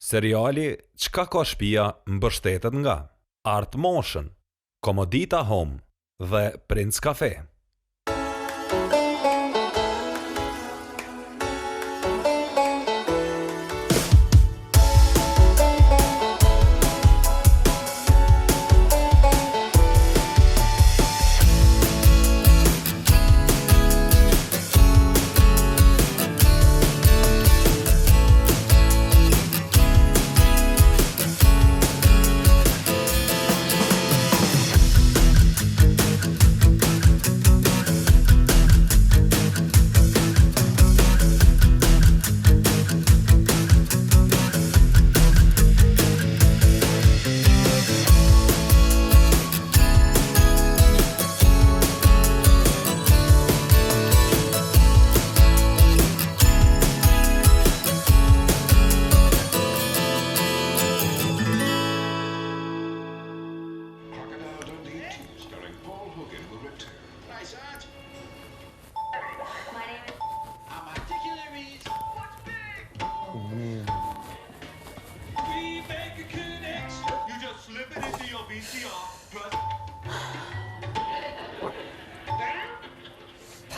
Seriali Çka ka shtëpia mbështetet nga Art Motion, Komodita Home dhe Prince Cafe.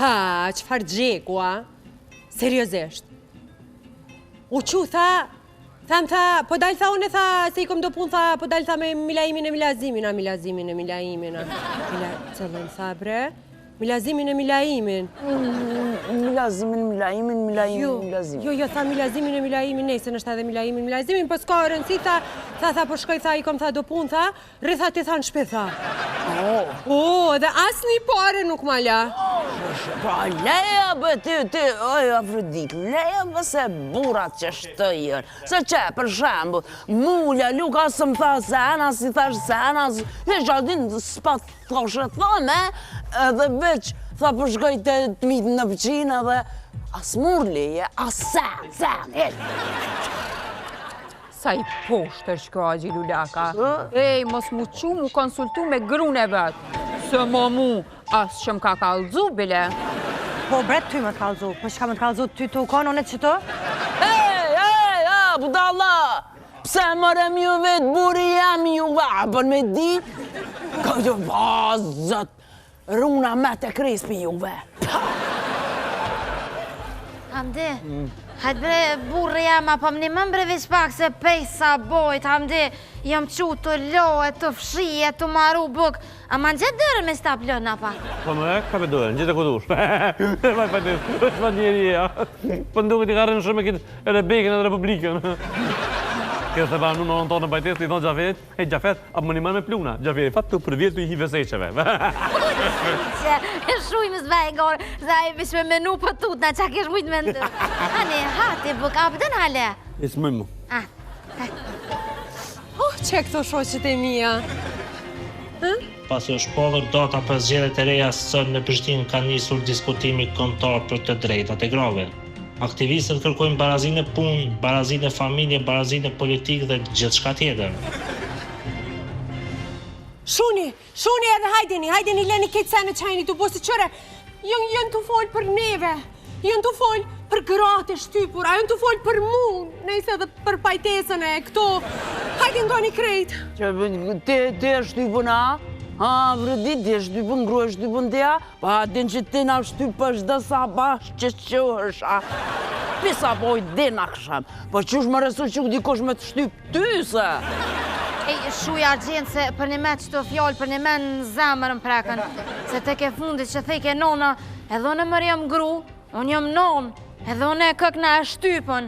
Ha, qëfar gjeku, a? Seriozisht. U qu, tha, po dalë tha unë, tha, se i kom do punë, tha, po dalë tha me milaimin e milazimin, Cëllën, tha, bre? Milazimin e milaimin. Milazimin. Jo, tha milazimin e milaimin, nejse nështë edhe milazimin, po s'ka rëndësi, tha, po shkoj, tha, i kom, tha, do punë, tha, rritha ti, tha, në shpe, tha. Edhe asë një pare nuk ma la. Pra, leja bë ti, oj, Afrodit, leja bë se burat që shtojën. Se që, për shembu, mulja, Luka së më tha sena, si thash sena, e gjadin s'pa thoshe thome, edhe veç, tha përshkoj të mitë në pëqinë, edhe as murli, as sen, Sa i poshtër shko a Gjilulaka. Ej, mos mu qu mu konsultu me grune vetë. Se ma mu, as që m'ka kalzu, bile. Po, bre, ty më t'kallzu, po shka më t'kallzu ty të ukonë, unë e qëto? budalla, pse mërëm ju vetë buri jam ju vabën me dit? Ka që vazët, runa me të krispi juve. Hamdi, hajtë bre burri jam, apo më një më mbrevish pak se pejsa bojt, Hamdi, jam qu të loje, të fshije, të maru buk, a ma në gjithë dërë me stap lëna pa? Po më ka me dojë, në gjithë e kudush. Vaj fatis, është ma njeri ja. Po nduke ti ka rënë shumë e kitë edhe bekin edhe republikën. Kjo se ba në në tonë në bajtes, i thonë Gjafet, e Gjafet, a më një manë me pluna. Gjafet, fatë të përvjetë të i hiveseqeve. Që e shujmë s'ba e gorë, za e bishme menu për tutna, qa kesh mujtë me ndë. Hane, hati, buk, a pëtën hale? Isë mëjmë. Që këto shoqet e mija? Pasi u shpallur data për zgjedhjet e reja sot në Prishtinë ka nisur diskutimi kombëtar për të drejtat e grave. Aktivistët kërkojnë barazinë e punë, barazinë e familje, barazinë e politikë dhe gjithçka tjetër. Shuni edhe hajdeni leni këtë sene qajni të posë qëre, jënë të folë për neve, jënë të folë për gratë e shtypura, jënë të folë për mu, nëjse edhe për pajtesën e këto, hajde ngoni krejt. Që ti e shtypën a? Ha, vërdi, ti e shtypën, ngru e shtypën të ja, pa din që ti na shtypësh dhe sa bashkë që qësh, a? Pisa poj din a kësham, po qush më resu që dikosh me të shtypë ty, se? Ej, shuja gjenë se për një me që të fjallë, për një me në zemër në prekën, se te ke fundit që thej ke nona, edhe unë mërë jam gru, unë jam nonë, edhe unë e këkna e shtypën,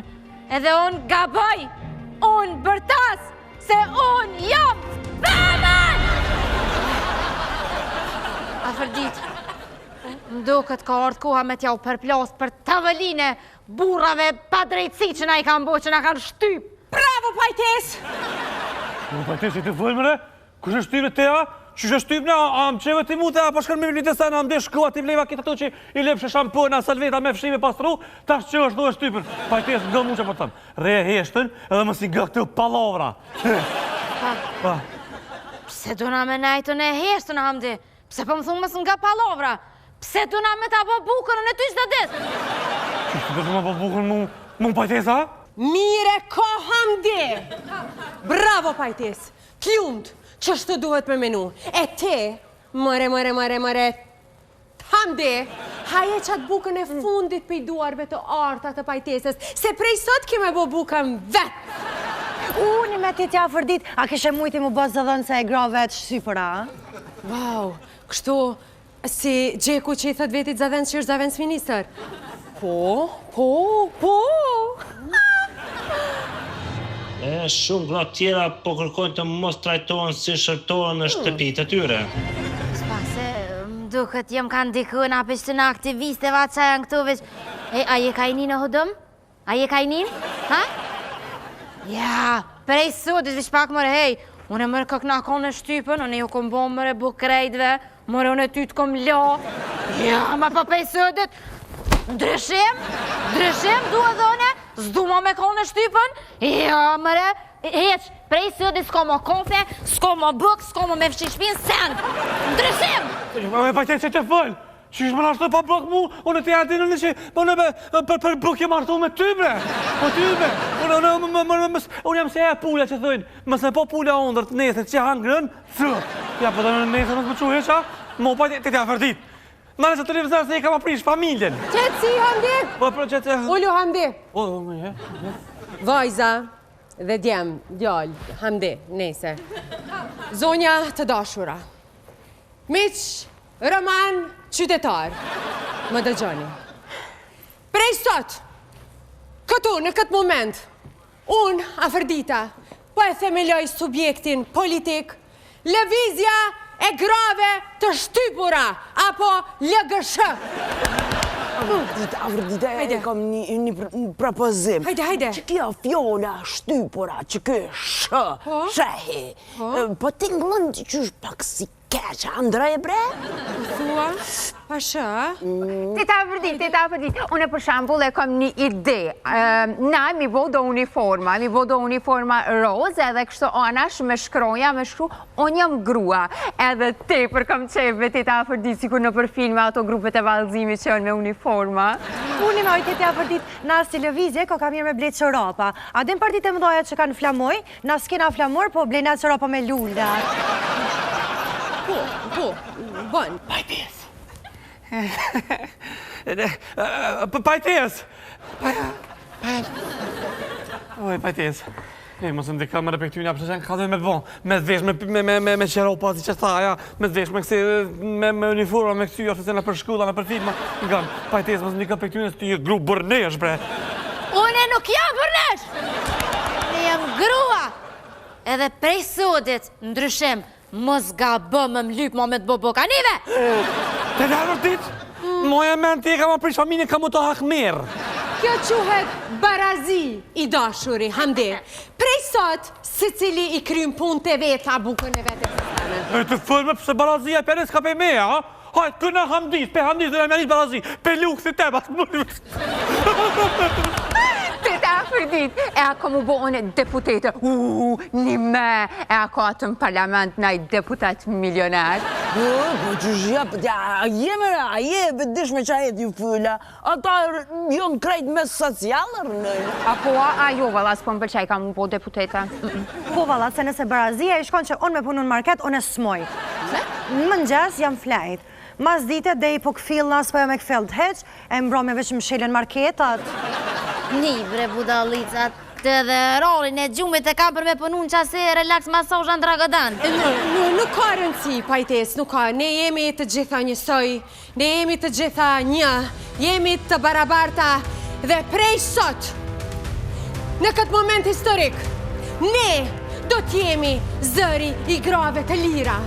edhe unë gabaj, unë bërtas, se unë jam femën! Afërdit, mdo këtë ka ardhë koha me t'ja u përplas për tavëline burrave pa drejtësi që na i kanë bo, që na kanë shtyp. Bravo, pajtes! Pajtes, i të folë mëre? Kush e shtypë te a? Qysh e shtypë ne? A më qeve ti mute, a pa shkën me një të sana, a më dhe shkua ti vleva kita to që i lepshe shampona, salveta me fshime pastru, tash që është do e shtypër. Pajtes, nga mu që po të thëmë, re e heshtën edhe më si nga këtë palavra. Pse du na me najtën e heshtën, Hamdi? Pse po më thunë mësë nga palavra? Pse du na me ta po bukërën e ty shtë dit? Qështë të më po bukërën mu pajtesa? Mire ka Hamdi! Bravo, pajtis! T'lumt, qështu duhet me menu. E te, mëre, Hamdi, haje qatë bukën e fundit për i duarve të arta të pajtesës, se prej sot kime bo bukën vetë. Unë me ti t'ja fërdit, a kishe mujti mu bëzë dhënë se e gra vetë shqypëra? Wow, kështu si Gjeku që i thët vetit zavend që është zavend minister. Po. Shumë gra tjera po kërkojnë të mos trajtohen si shërtorë në shtëpit e tyre. Spase, duket jem kanë dikën apishtë në aktivisteve atë që janë këtu veç. A je ka i një në hudëm? A je ka i një? Ha? Ja, prej sotit veç pak mërë, hej, unë e mërë kak në akon në shtypën, unë e ju kom bo mërë buk krejtve, mërë unë e ty të kom lo. Ja, ma pa prej sotit, ndryshim, duhe dhone, zdu ma me kon në shtypën, ja, mërë, heq, prej sotit s'ko më kofe, s'ko më buk, s'ko më me fshishpin, sen, ndryshim! Me pajtet që të fëllë, që ishë më nashtë pa blok mu, unë të janë të në që, për blok jem artu me ty, bre, po ty, bre, unë jam se e pulja që thëjnë, mësë me po pulja ondër të nesët që hanë grënë, ja, po të në nesët nësë më quhe qa, më pajtet të t'ja fërdit. Në nëse të rivëzarë se i ka ma prish familjen. Qëtësi, Hamdi! Po, qëtë... Ullu, Hamdi! O, Vajza dhe djem, djall, Hamdi, nese. Zonja të dashura. Miq, Roman, qytetar, më dëgjoni. Prej sot, këtu, në këtë moment, unë, Afërdita, po e themeloj subjektin politik, lëvizja e grave të shtypura, apo LGSH. Afërdita, e kam një propozim. Hajde. Që kjo fjolla shtypura, që kjo shehi, po t'inglën që është pak si keq, Andrej, bre? Thua, pasha? Tita Afërdit, unë për shambull e kam një ide. Na mi vodo uniforma roz, edhe kështu anash me shkroja, me shkru, unë jam grua. Edhe te për kam qeve, Tita Afërdit, si kur në për filme ato grupet e valzimi që janë me uniforma. Unë me Tita Afërdit, na televizje, ko kam mirë me bletë qërapa. A din partit e mdoja që kanë flamoj, na s'kena flamor, po blejna qërapa me lulla. Po, bon. Pajtes! Pajtes! Oj, pajtes. Mos në dikam më repektu një apështë që ka dhe me bon. Me dvesh, me qero pazi që thaja, me dvesh, me kësi, me uniforma, me kësi, ofise në për shkulla, në për filma. Nga, pajtes, mos në dikam repektu një së ty gru bërnesh, bre. Une nuk jam bërnesh! Ne jam grua! Edhe prej sotit, ndryshim, mos ga bë më mlyp më me të bobo kanive! Të da vërtit? Moja men ti e ka ma prish familje ka mu të hakmer. Kjo quhet barazi i dashuri, Hamdi. Prej sot, se cili i krym pun të veta bukën e vete të E të fëllme pëse barazia e peres ka pe me, ha? Hajt, këna Hamdis, pe Hamdis dhe me njët barazi, pe lukë si te, bas më... Tita Afërdit, e ako mu bo unë deputete, një me, e ako atë në parlament nëj deputat milionar. Po që shjep, a je bëdish me qajet ju fylla, ata jonë krejt me socialër në... Apo a jo, valla, s'po më përqaj ka mu bo deputete. Po valla, se nëse barazia i shkon që unë me punu në market, unë e smoj. Në mëngjes jam flajt. Mas dite dhe i po këfilna, s'po jo me këfill të heq, e mbro me veç më shelen marketat. Një bre budalicat, të dhe rolin e gjumit e kam për me punu në qase relax masajën dragadan. Nuk ka rëndësi, pajtes, nuk ka. Ne jemi të gjitha njësoj, ne jemi të gjitha një, jemi të barabarta dhe prej sot, në këtë moment historik, ne do t'jemi zëri i grave të lira.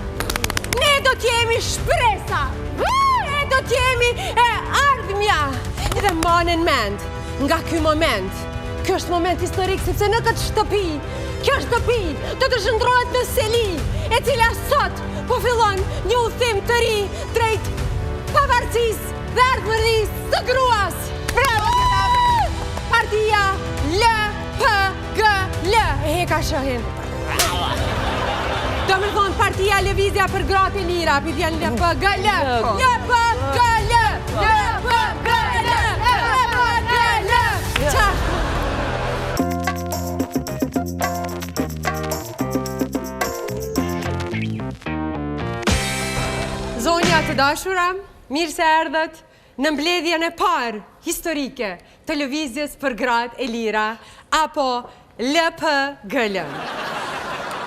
Ne do t'jemi shpresa, ne do t'jemi ardhmja. Dhe manen mend, nga ky moment, kjo është moment historik, sepse në këtë shtëpi, kjo shtëpi do të shndrohet në seli, e cila sot po fillon një udhim të ri drejt pavarësisë dhe ardhmërisë së gruas. Bravo! Partia LPGL. E heka shohin. Do me thonë partia Lëvizja për gratë e lira, pi vjen LPGL. LPGL! LPGL! LPGL! Qa? dashura, mirë se erdhët në mbledhjen e parë historike të lëvizjes për gratë e lira, apo LPGL.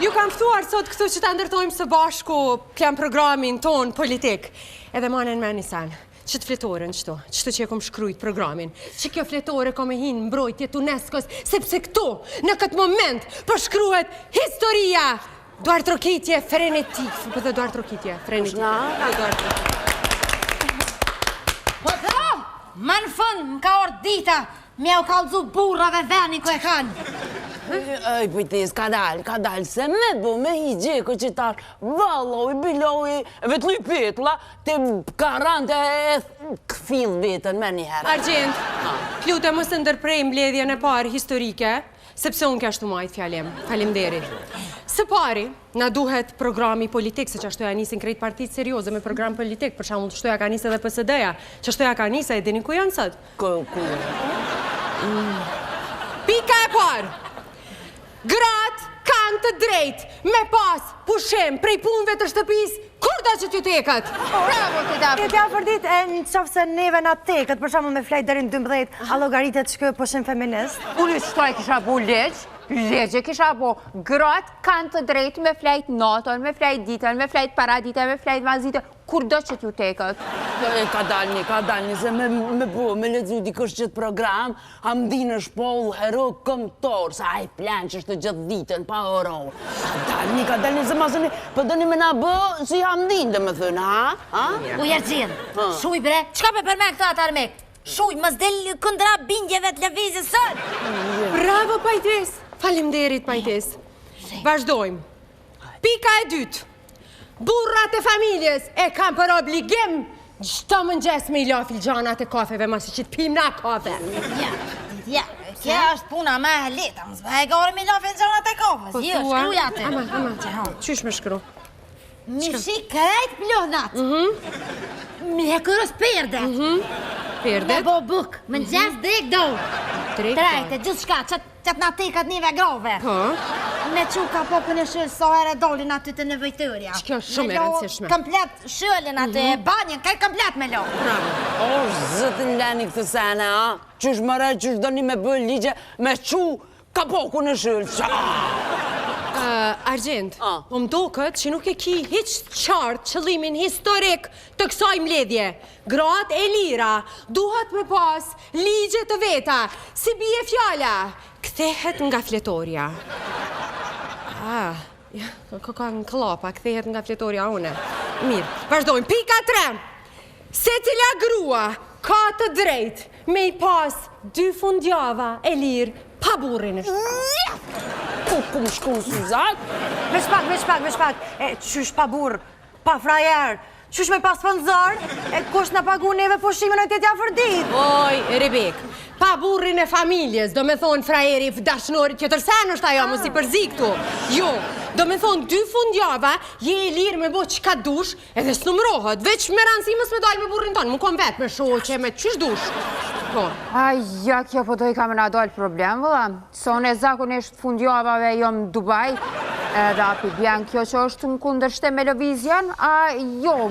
Ju kam ftuar sot këtu që ta ndërtojmë së bashku plan programin ton politik. Edhe manen me një sen, që të fletorën qëto që e kom shkrujt programin, që kjo fletore kom e hinë mbrojtjet UNESCO-s, sepse këtu, në këtë moment, përshkruhet historia. Duart Rokitje, frenetik, pëtë Duart Rokitje, frenetik. Po të, më në fund, më ka orë dita, me u kalëzu burrave veni ku e kanë. Ej, pëjtis, ka dalë, se me bu me hi gjeko që tash, valloj, biloj, vetë luj petla, të karante e këfil vetën me njëherë. Argjend, lute mos të ndërprej mbledhjen e parë historike, sepse unë kështu majtë fjalem, falemderit. Së pari, na duhet programi politik, se që ashtoja nisin krejt partit serioze me program politik, për shamull shtoja ka nisë edhe PSD-ja, që ashtoja ka nisë e dini ku janë sot? Ku? Pika e parë, gratë kanë të drejtë me pas pushim prej punëve të shtëpis, kur do që t'ju tekët? Bravo, Tita Afrodit, në qofë se neve na tekët, për shamull me flajt dërin 12, a logaritet që kjo pushim feminist? Unë shtoj kisha bu legje kisha bu, gratë kanë të drejtë me flajt natën, me flajt ditën, me flajt paraditën, me flajt mazitën, kur do që t'ju tekët? Ka dalni, se me lezu dikush qëtë program, am di në shpoll hero këmëtor, sa aj plan që është gjithë ditën, pa oro. Ka dalni, se masëni, për dëni me na bë, si am din dhe me thënë, ha? Ujergjin, shuj bre, qka pe përme këta atë armek? Shuj, mës del këndra bindjeve të lëvizjes sër. Bravo, pajtis! Falemderit, pajtis. Vazhdojmë. Pika e dytë. Burrat e familjes e kam për obligim çdo mëngjes me i la filxhanat e kafeve, masi që t'pim na kafe. Ja, kjo është puna me e leta, mësë bëhe gare me i la filxhanat e kafes. Jo, shkruja te. Ama, qysh me shkru? Mi shi krejt plohnat. Me kërës perde. Perde? Me bo buk, mëngjes drek do. Trejte, gjithë shka, qëtë na tekat njëve grove. Me quka popën e shëllë, so ere dolin aty të nevojtërja. Që kjo është shumë e rëndësishme. Komplet shëllin aty, banjën, kaj komplet me lo. O, zëtin leni këtë sene, a? Qysh mëre, qysh do një me bëjë ligje, me qu kapoku në shëllë. Argjend, më mdokët që nuk e ki hiq qartë qëllimin historik të kësaj mbledhje. Gratë e lira duhet me pas ligje të veta, si bie fjala, kthehet nga fletoria. Ka në klapa, kthehet nga fletoria une. Mirë, vazhdojmë. Pika 3. Se cila grua ka të drejt me i pas 2 fundjava e lirë pa burrin e Ku më shku, Suzat? Me shpak. Qysh pa burr, pa frajer, qysh me pa sponsor, kush na pagu neve pushimin e Tita Afrodit? Oj, Rebek, pa burrin e familjes, do me thonë frajeri dashnorit që tërsen është ajo, mos i përzi këtu. Jo, do me thonë 2 fundjava, je e lirë me bo qka dush, edhe s'numrohet, veç me ranësimës me dalë me burrin tonë, mu kom vetë me shoqe, me qysh dush. Aja, kjo po doj ka me na dalë problem, vëlla. So në zakonisht fundjavave jo më Dubai, edhe api bjen kjo që është në kundërshte me lëvizjen, a jo,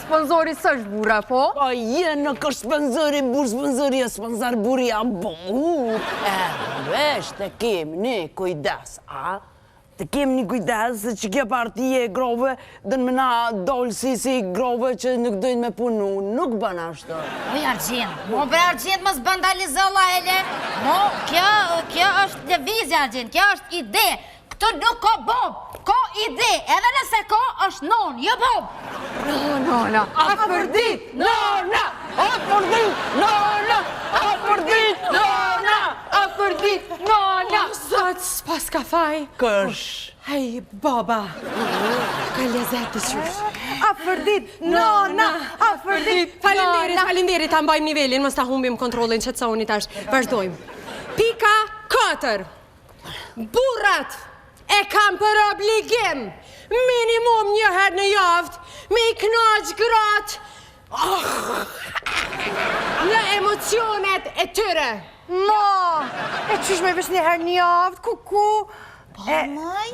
sponsori s'është bura, po? Po, nuk është sponsori e sponsor buri a bu. Vesh të kem një kujdes, a? Të kem një kujdes, se që kjo partije e grove, dënë me na dollë si grove që nuk dojnë me punu, nuk bën ashtu. Oj, Argjend, mo bre Argjend mos bandalizolla hele. Mo, kjo është lëvizje, Argjend, kjo është ide. Këto nuk ka bob, ka ide, edhe nëse ka është non, jo bob. Nona, Afrodit, nona! Afrodit, nona! Afrodit, nona! Afrodit, nona! Zot, s'pas ka faj. Kësh. Hej, baba, ka lezet të qysh. Afrodit, nona! Afrodit, Falenderit, ta mbajmë nivelin, mos ta humbim kontrolin që të sauni tash. Vazhdojmë. Pika 4. Burrat e kam për obligim minimum një herë në javë me i knaq gratë në emocionet e tyre. Mo, qysh me vesh një herë një javë, ku? Po, maj?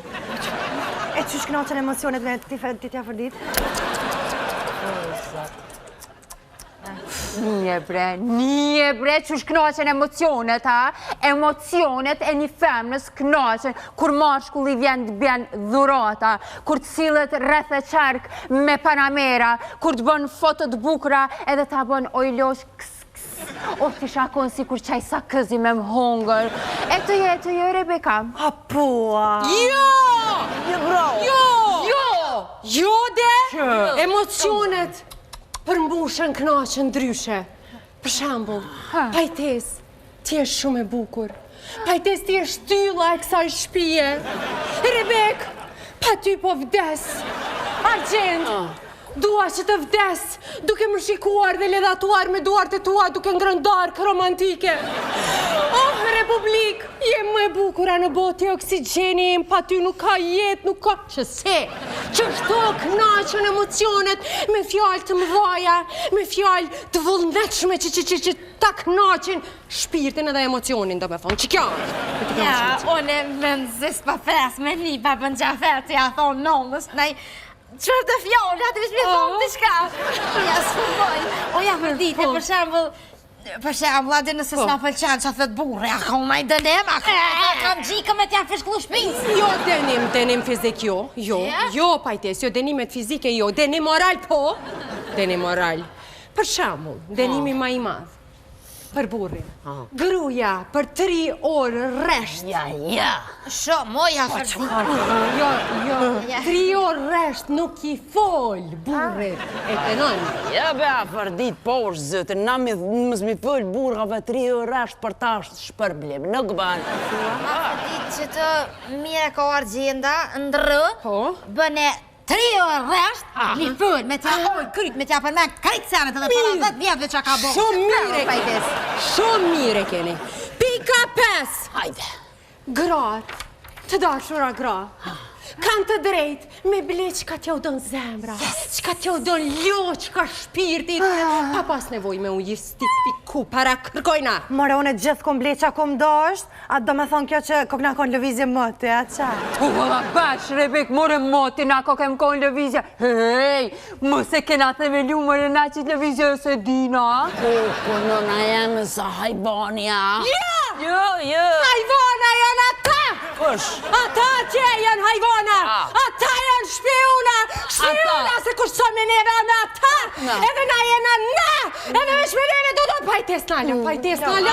Qysh knaqen emocionet me Tita Afrodit? Nije bre, që shknaqen emocionet, ha? Emocionet e një femnës knaqen, kur mashkulli vjen të bjen dhurata, kur të cilët rreth e qark me Panamera, kur të bën fotot bukra edhe ta bën ojlosh o të shakon si kur qaj sa këzi me më hongër. E të je, Rebeka. A pua. Jo, de! Emocionet përmbushën knaqën ndryshe. Për shambull, pajtes, ti je shumë e bukur. Pajtes, ti je shtylla e kësaj shtëpie. Rebek, pa ty po vdes. Argjend, dua që të vdes, duke më shikuar dhe ledhatuar me duart e tua duke ngrënë darkë romantike. Oh, Republik, je më e bukura në botë, oksigeni im, pa ty nuk ka jetë, nuk ka qëse. Që shto knaqën emocionet me fjallë të mëdhaja, me fjallë të vullnetshme që ta knaqin shpirtin edhe emocionin, do me thonë. Që kjo? Ja, one me nëzis pa fres me një pa bën qafer të ja thonë nonës, nej, qërë të fjallë, atë vishme thonë të shka. Ja, s'fumoj. O, ja, për dite, për shembull, adhe nëse s'na pëlqen që thët burre, ako ma i dënem, kam gjikë me t'ja fishklu shpiz. Jo denim fizik, jo, pajtes, jo denimet fizike, jo, denim moral, po, denim moral. Për shembull, denimi ma i madh, për burrin, gruja për 3 orë rresht. Ja. Shumë, moja për Jo, 3 orë rresht nuk i fol burrit, e të nënë. Ja be, për dit po është zëtë, na mës mi fol burgave 3 orë rresht për ta shpërblim, nuk banë. Ma për dit që të mire ka argjenda, ndrë, bëne 3 orë rresht, mi fëll, me t'ja ojë kryt, me t'ja përmen krejt senet edhe para 10 vjetëve që ka bo. Shumë mire keni. Pika 5. Hajde. Gratë, të dashura gra, kanë të drejt me ble qka t'ja u donë zemra, qka t'ja u donë ljo, qka shpirtit, pa pas nevoj me unë jistik ku para kërkojna. More, unë e gjithë kom ble qa kom dasht, atë do me thonë kjo që kok na kon lëvizje mëti, a qa? Valla bash, Rebek, more moti na ko kem kon lëvizje. Hej, mëse kena themelu more na që lëvizje se dina. Nëna jemi sa hajbanja. Jo. Hajvana janë ata! Ata që janë hajvana! Ata janë shpiuna! Shpiuna se kur sot me neve me ata! Edhe na jena na! Edhe me shpineve do pajtes nalëm, pajtes nalëm!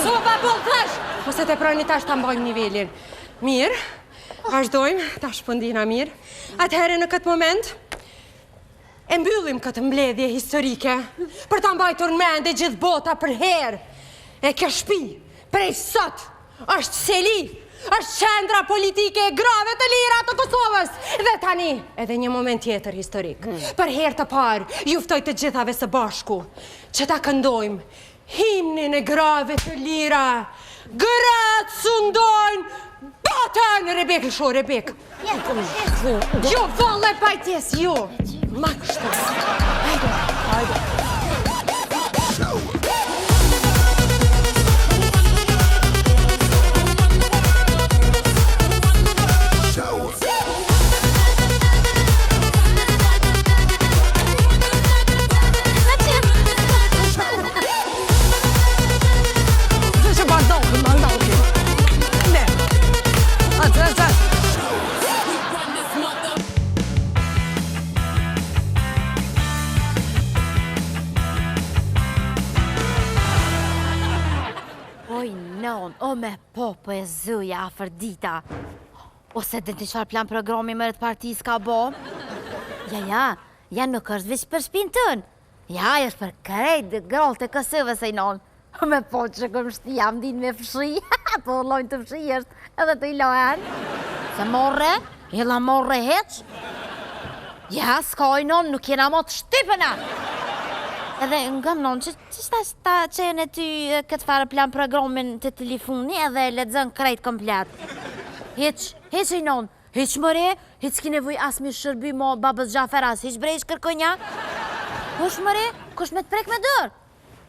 Sopa bëllëtash! Mos e të prani tash të mbojmë nivelin. Mirë, vazhdojmë, tash pëndina mirë. Atëherë në këtë moment, e mbyllim këtë mbledhje historike për ta mbajtur mende gjithë bota për herë. E kjo shtëpi, prej sot, është seli, është qendra politike e grave të lira të Kosovës. Dhe tani, edhe një moment tjetër historik. Për herë të parë, juftoj të gjithave së bashku, që ta këndojmë himnin e grave të lira. Gratë sundojnë botën! Rebek, Rebek. Jo, vëlle pajtjes, jo. Ma kështë. Hajde. O me popë e zëja Afërdita. Ose dhe të qarë plan programi mërët partis ka bo. Ja nuk është veç për shpinë tënë. Ja, është për krejt dhe grallë të kësëve se i nonë. Me po që këm shti jam din me fshi. Po lojnë të fshi është edhe të i lojnë. Se morre, jela morre heq. Ja, s'ka i nonë, nuk jena mo të shtypëna. Edhe nga mënon, që ta qenë e ty këtë farë plan programin të telefoni edhe ledzën krejt komplet? Heq i non, heq mëre, heq ki nevoj as mi shërby mo babës Gjaferas, heq bre ish kërkonja? Kush mëre, kush me të prek me dërë?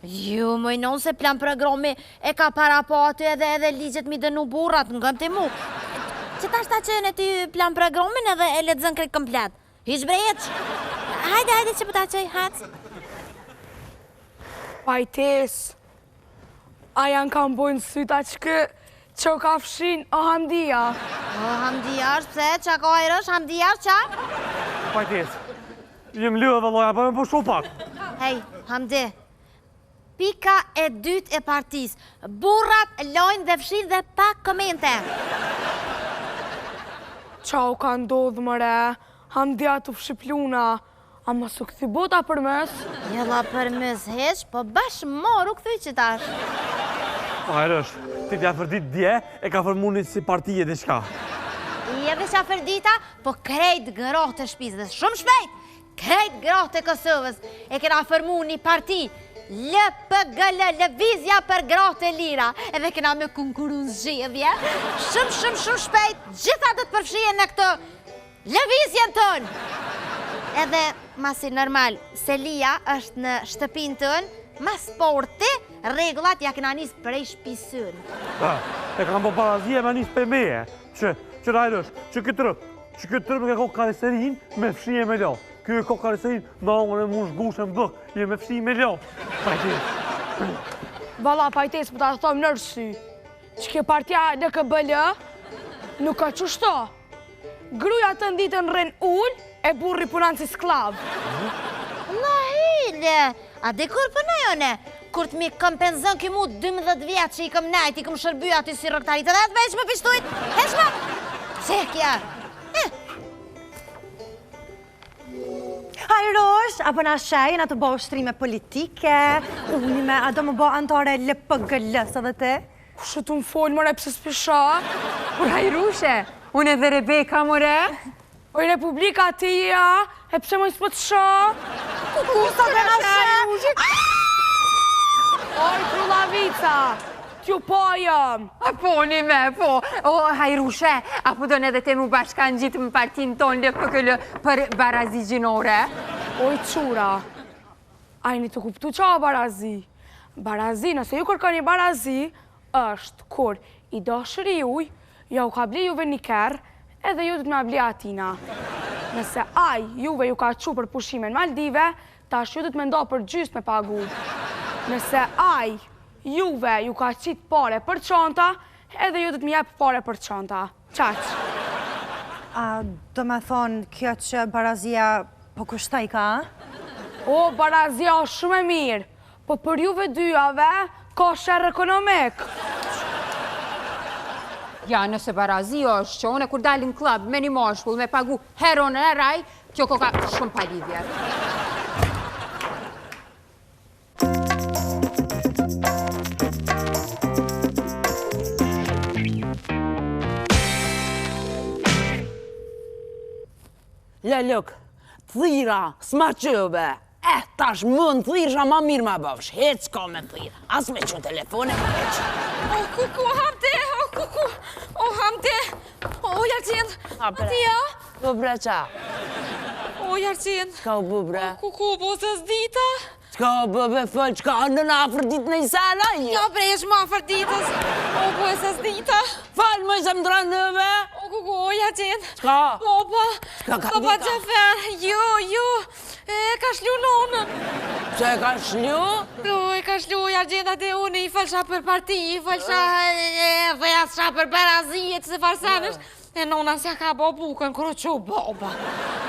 Ju, mëjnon se plan programi e ka para po aty edhe ligjet mi dënu burrat, ngëm të mu. Që ta shta që në ty plan programin edhe e lexon krejt komplet. Hiq bre hiq. Hajde që pëta qëj, hajde. Pajtes, a janë kam bojnë syta që ka fshin o Hamdia. O Hamdia është pse, që ka ojrësh, Hamdia është qa? Pajtes, jem lëë dhe loja, për me po shu pak. Hej, Hamdi, pika e dytë e partis. Burrat lojnë dhe fshin dhe pak komente. Qa u ka ndodhë mëre, Hamdia të fshipluna, ama su këthi bota për mes? Jella për mes heq, po bash moru këthy që tash. Ajrësh, ti t'ja fërdit dje, e ka formunit si partije dhe shka. I edhe qa fërdita, po krejt gërot të shpizë dhe shumë shpejt, krejt gërot të Kosovës, e kena formu një parti, LPGL, Lëvizja për Gratë e Lira, edhe kena me konkurun zgjedhje, shumë shpejt, gjitha do të përfshije në këtë lëvizjen tonë. Edhe, masi normal, Selia është në shtëpin tënë, mas sporti, regullat ja kena njës prej shpisën. E kam po parazije me njës për meje, që rajrësh, që këtë tërë me ka kariserin me fshije me lo. Kjo e ka kariserin në angën e mush gushën bëk, je me fshije me lo. Pajtes. Vala, Pajtes, për ta thëmë nërsy, që ke partja në KBL, nuk ka qështo. Gruja të nditën rren ull, e burri punan si sklav. La hile, a di kur përna jone? Kur të mi kompenzon ki mu 12 vjetë që i këm najt, i këm shërbyja aty si rëktarit, edhe të veç më pishtujt, heshma? Qekja. Hajrosh, apo na shej, na të bo shtrime politike, unime, a do më bo antore LPGL-s edhe te? Kushe të më folë, mëre, pëse s'pisha? Kur Hajrushe, unë edhe Rebeka, mëre? Oj, Republika tija, e pëse më s'pët shë? Kusa dhe na shej? Oj, Krulavica, t'ju pojëm. A po, një me, po. O, Hajrushe, apo do në edhe te mu bashkan gjitë më partin ton LPGL për barazi gjinore? Oj, qura, ajni të kuptu qa barazi. Barazi, nëse ju kërkoni barazi, është kur i dashëri juj, ja u ka bli juve një kerë, edhe ju të me bli atina. Nëse aj juve ju ka qu për pushime në Maldive, tash ju të me ndo për gjysë me pagu. Nëse aj juve ju ka qitë pare për qanta, edhe ju të me jep pare për qanta. Qaq. A do me thonë kjo që barazia po kushtaj ka? O, barazia është shumë e mirë, po për juve dyjave ka shërë ekonomik. Ja, nëse barazi është që une kur dalin klub me një moshkull me pagu heron e raj, kjo ko ka shumë pa lidhje. Leluk, thira, s'ma qëve. Tash mund thirësha ma mirë ma bëvsh. Hec ka me thirë. As me që telefone me heq. O, kuku, Hamdi, o, kuku, o, Hamdi, o, Jarqin, atia? Po bre qa? O, Jarqin. Qka u bu bre? Kuku, bo se s'dita? Qka u bu be fëll, qka në afër ditë në i sena? Ja, bre, esh ma afër ditës. O, bo se s'dita? Fal, më se më dranë nëve? O, kuku, o, Jarqin. Qka? Opa, Qka ka Opa dita? Gjafer, ju, e ka shlu nonën. Që e ka shlu? Jo, e ka shlu, Jarqin, ati unë i falsha për parti, i falsha, dhe jasha për barazijet, se farsanësh. E nona s'ja ka bo bukën, kërë që boba.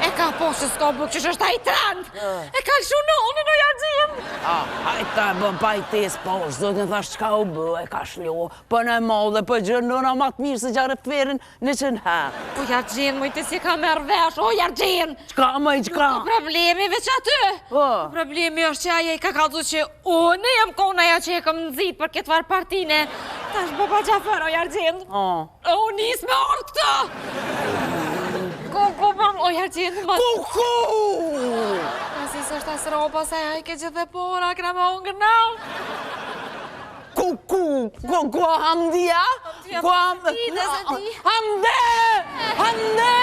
E ka po se s'ka bukë, që është a i trandë. E ka lëshu nonën, o Jarqin. Hajta e bën Pajtes, po, zotin thash qka u bë, e ka shlu. Për në modhe, për gjërë nëna matë mirë se gjarë ferin në qënë herë. O Jarqin, mujtë si ka merë vesh, o Jarqin. Qka, më i qka? Problemi veç aty. Problemi është që aje i ka kaldu që unë jem konaja që e kam nëzit për këtë varë partine. Ta është Baba Gjafer, o Jarqin. O nisë me orë këta. Kuku, o Jarqin. Kuku! Asi së është asë roba, sa ja i ke gjithë dhe pora, këna me ongër në. Kuku! Kuku, Hamdia? Hamdi, dhe se ti. Hamde! Hamde!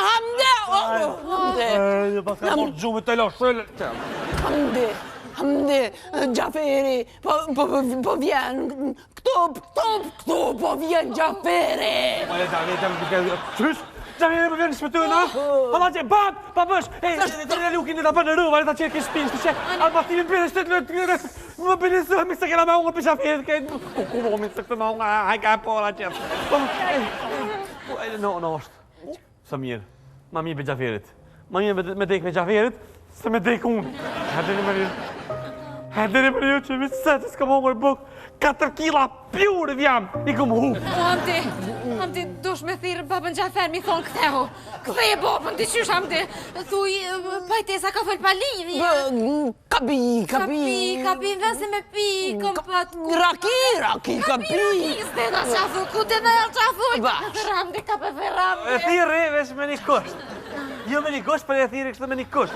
Hamde! Hamde! Pas ka mërë gjumë të lo shëllë. Hamde! Hamdi, Gjaferi, po vjen, këtu po vjen Gjaferi. Qysh? Gjaferi po vjen në shpëtu, na? Hala që, pa bësh! Ej, të në lukin në të bënë në rëva, në të qenë kënë shpinë, shtë që, albastimin për shtetë më bënisëmi se kena me unë për Gjaferi, ku vomin se këtë me unë, hajka e pora qëtë. No, është. Së mirë, ma mirë për Gjaferit. Ma mirë me dek me Gjaferit, se me dek unë. Herderi për ju që visë se s'kam hongër bukë, 4 kila pjurë vjam, i këm hu. Hamdi, dush me thirë babën Gjafer, mi thonë këthehu. Këthej e babën, t'i qysh, Hamdi. Thuj, pajtesa ka fëll pa lidhi. Kapi, vese me pi, kom pat... Raki, kapi. Stena qafu, ku të në qafuj. Hamdi, ka për Hamdi. E thirë, vesh me një kusht. Jo me një kusht, për e thirë kështë me një kusht.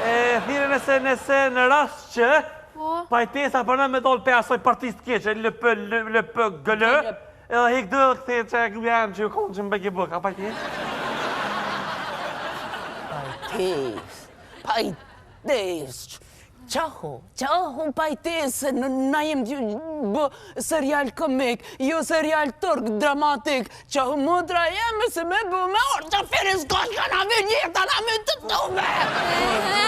E thirë nëse në rast që... Pajtesa për në me dollë pe asoj partist keqe, lëpë gëllë, edhe hik dëllë këthe që e gëllë që ju konë që më bëgjë bëk, a pajtes? Pajtes, qahu pajtes, na jem bë serial komik, jo serial turk, dramatik, qahu mudra jeme se me bë me orë, Gjaferi s'ka që na vë njëta, na me të tume!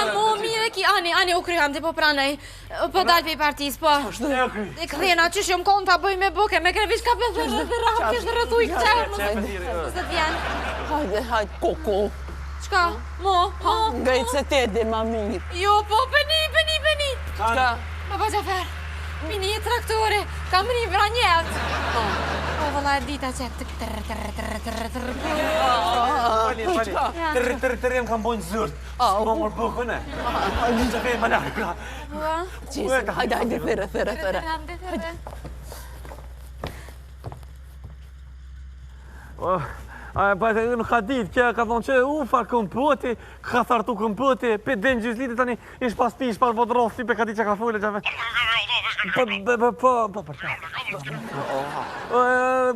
Mo, mire ki, ani u kry Hamdi, po pranej, po dalë për i partis, po. E këthena, qysh jom konë ta bëj me buke, me krevish ka për dhe rafë, kështë rëtuj këtë. Së t'vjen. Hajde, koko. Qka? Mo? Ngajtë se te dhe ma mirë. Jo, po, pëni. Qka? Baba Gjafer, mini e traktore, kam një vranjet. O, vëlla e dita që Tërë jem kam bojnë zërt. S'ma mërë bukën e. Një që fejnë më larkë. Hajde, thërë. Nuk ka ditë, që ka thonë që farë këmpëti, ka thartu këmpëti, për dhe në gjyslitë tani ish pas pi, ish pas vodrof, si për ka ditë që ka fulle Gjafe.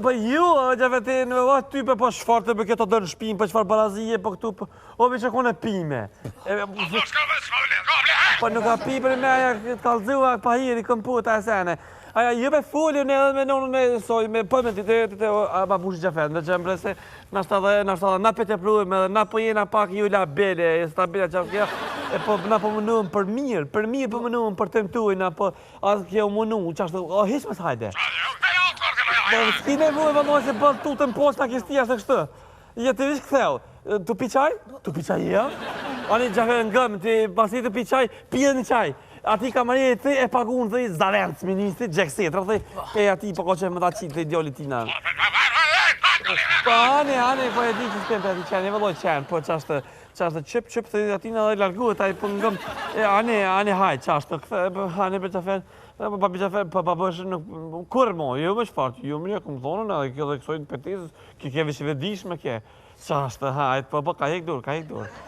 Po ju, Gjafe, ty për po shfartë për këto dërë në shpinë, për qëfar barazije, për këtu, o për që kone pime. Po nuk ka pi për me aja të kalzua, pa hiri këmpëta e sene. Aja, ju me folju në edhe me nonën me soj, me pëmën të babushi Gjafet, me gjembre se nashtë edhe na pete prujme edhe na po jena pak ju la bele, e stabila që kjo, e po na po mënuëm për mirë po mënuëm për të mëtuj, na po asë kjo mënu, qashtë, o hish me s'hajde. S'ki nevoj vëlloj se bëllë tutën poshtë na kistia se kështë. Je të vish këtheu, tu pi qaj? Tu pi qaj, ja? Ani Gjafet në gëmë, ti pasi të pi qaj, pije një qaj. Ati kamarje të e pagun të i Zarenc, ministri, Gjeksetra, të e ati po ko që më ta qitë të ideoli tina. Po, ane, po e di që s'kem për ati qenë, e vëlloj qenë, po qashtë qëp të atina dhe larguhet, a i po ngëm, ane haj, qashtë, ane për qafen, babi qafen, pa bësh në kur mo, jo më shfartë, jo më një këmë thonën, edhe kjo dhe kësojnë për tizës, ki keve që vedish me ke, qashtë, hajt, po ka hek dur,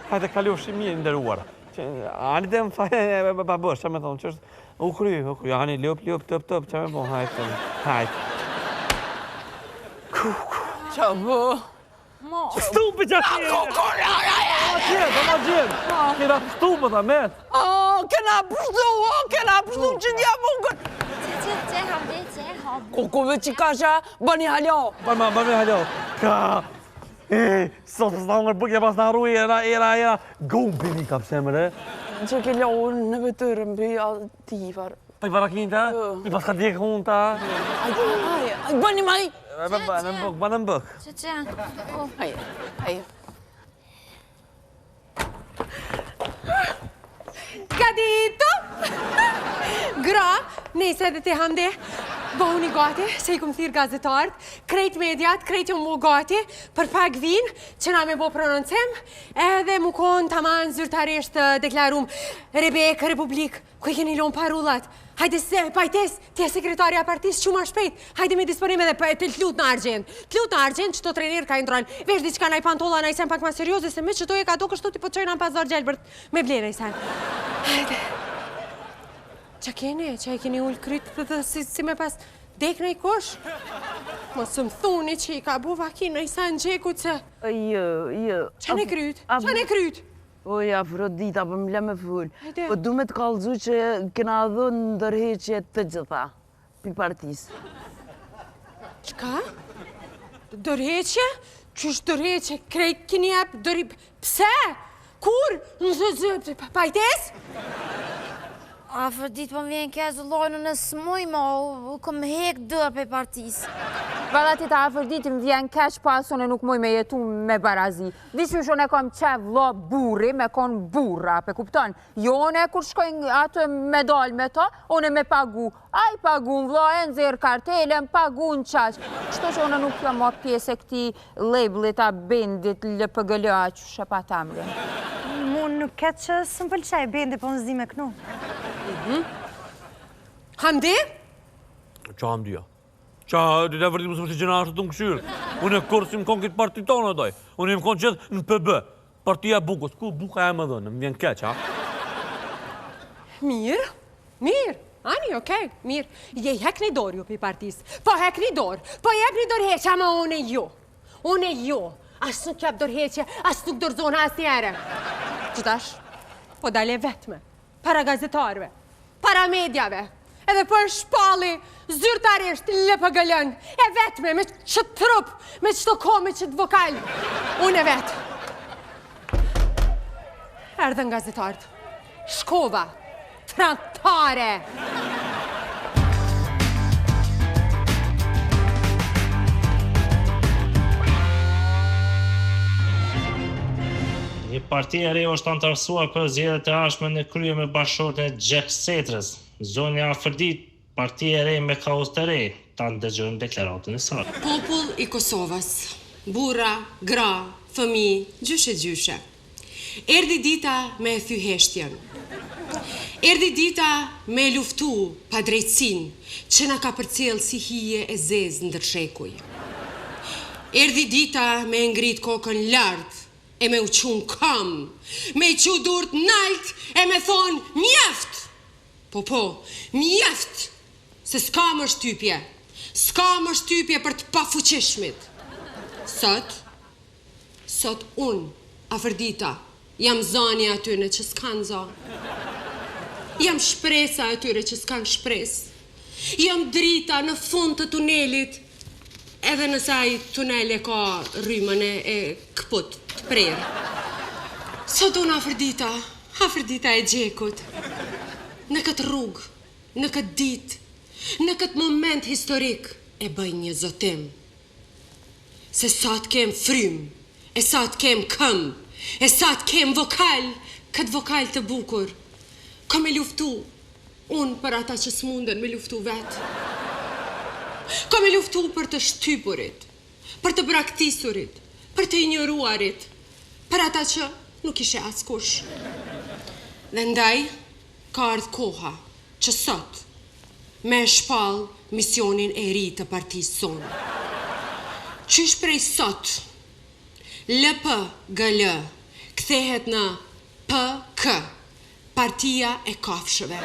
hajt e kaliosh i mirë ndëruara. Ani dhe më fajnë e babësh, që me thonë, që është u kry, ani ljup, tëp, që me bo, hajt. Qa bë? Stupi që ati! Ma gjenë! Kena stupi të met! Kena pështu që dja mungën! Që Hamdi. Kokove që kasha, bëni haljo! Bëni haljo! Ka! Sot s'na ngër bukje pas në arruj, era, gumpi një ka pëse mëre. Që ke ljohën në vetërën për ativar. Pa i varakin ta? I pas ka djekë hun ta? Aj, bëni maj! Bënë në bëk. Që. Aj. Gadito! Gra, nese edhe ti Hamdi, bëhuni gati, se i këmë thirë gazetarët, krejt mediat, krejt jo mu gati, për pak vinë, që na me bo prononcim, edhe mu konë taman zyrtarisht deklarum Rebek, Republik, ku i keni lonë parullat. Hajde se, pajtes, ti e sekretarja partis, që ma shpejt, hajde me disponim edhe të t'lut në argjend. T'lut në argjend, që to trener ka indrojnë, vesh diqka na i pantolla na i sen pak ma serioze, se me që to e ka do kështu ti po të qojnë në pazar gjelbërt me blena i sen. Hajde. Qa keni, që e keni ullë krytë, si me pas dek në i kosh? Mos më thuni që i ka bu vakin në i sen gjeku që... Jo. Qa ne krytë? Oj, Afrodita, po më le me full. Po du me të kallëzu që kena dhënë ndërheqje të gjitha, pi partisë. Qka? Dërheqje? Qysh dërheqje? Krejt kini jep Pse? Kur? Pajtes? Afrodit, po më vjen kja zullojnë në smoj, ma u kom hek dërë pe partisë. Valla tita Afrodit më vjen keq pas unë nuk muj me jetu me barazi. Dishmish unë e kom qev lo burri me kon burra, pe kupton? Jo unë kur shkojnë atë me dal me ta, unë me pagu. Aj pagu në vlo, e nëzirë kartele, më pagu në qaq. Kështu që unë nuk jam o pjesë e këti labelit a bendit LPGL-a që shepa tamle. Mu nuk ketë që së më pëlqaj bendi po në zdi me kënu. Hamdi? Qa Hamdia? Qa, dy të vërdi më së më që gjena ashtë të në këshyrë. Unë e kërë si më konë këtë parti tonë, doj. Unë e më konë qëtë në PB. Partia Bukës. Ku Buka e më dhënë? Më vjen keq, ha? Mirë. Ani, okej, mirë. Je hek një dorë ju për partisë. Po hek një dorë. Po jep një dorëheqja, ma unë e jo. Unë e jo. Asë nuk jep dorëheqje, asë nuk dorëzona asë njere. Qëtash, po dale vetme. Para gazetarve, para medjave, edhe për shpalli, zyrtarisht, LPGL-n, e vetme, me qëtë trup, me qëto ko, me qëtë vokal. Unë e vetë. Erdhen gazetarët. Shkova. Trantare. Një parti e re është antarësuar për zgjedhjet e ardhshme në krye me bashkëshorten e Gjek Setrës. Zonja Afrodit, parti e re me kaos të re, ta ndëgjojmë deklaratën e saj. Popull i Kosovës, burra, gra, fëmi, gjyshe. Erdi dita me thy heshtjen. Erdi dita me luftu pa drejtsin që na ka përcjell si hije e zezë ndër shekuj. Erdi dita me ngrit kokën lart e me u qun kam, me i qu durt nalt e me thonë mjeft. Po, mjeft, se s'ka më shtypje. S'ka më shtypje për të pafuqishmit. Sot unë, Afrodita, jam zani atyre që s'kan zanë. Jam shpresa atyre që s'kan shpres. Jam drita në fund të tunelit, edhe nësaj tunel e ka rrymën e këput të prerë. Sot unë Afrodita e Gjekut, në këtë rrugë, në këtë ditë, në këtë moment historik, e bëj një zotim. Se sot kem frym, e sot kem këm, e sot kem vokal, këtë vokal të bukur. Ka me luftu, unë për ata që s'munden me luftu vetë. Ka me luftu për të shtypurit, për të braktisurit, për të injoruarit, për ata që nuk ishe askush. Dhe ndaj, ka ardhë koha që sot me shpall misionin e ri të partisë sonë. Qysh prej sot, LPGL kthehet në PK, Partia e Kafshëve.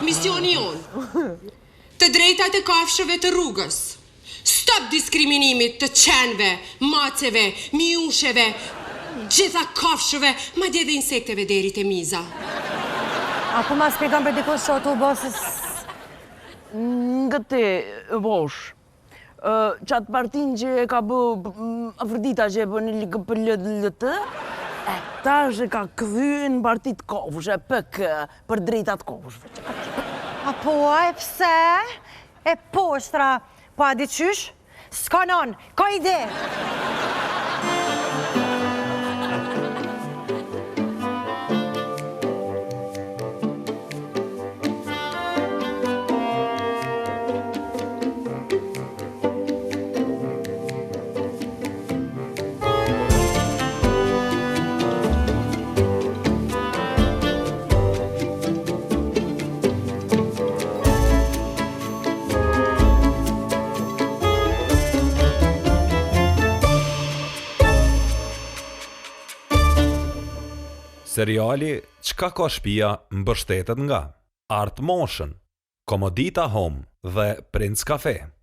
Misioni jonë, të drejtat e kafshëve të rrugës, stop diskriminimit të qenve, maceve, miusheve, gjitha kafshëve, ma dje dhe insekteve deri te miza. Apo ma spjegan për dikush që të bosës? Nga te, bosh, qatë partin që e ka bë Afrodita që e bë një LPGL, ta që ka këthy në partit kofushe, për drejtat kofushe. Apo, e pse? E poshtra, po a di qysh? S'ka non, ka ide! Seriali Çka ka shtëpia mbështetet nga Art Motion, Komodita Home dhe Prince Cafe.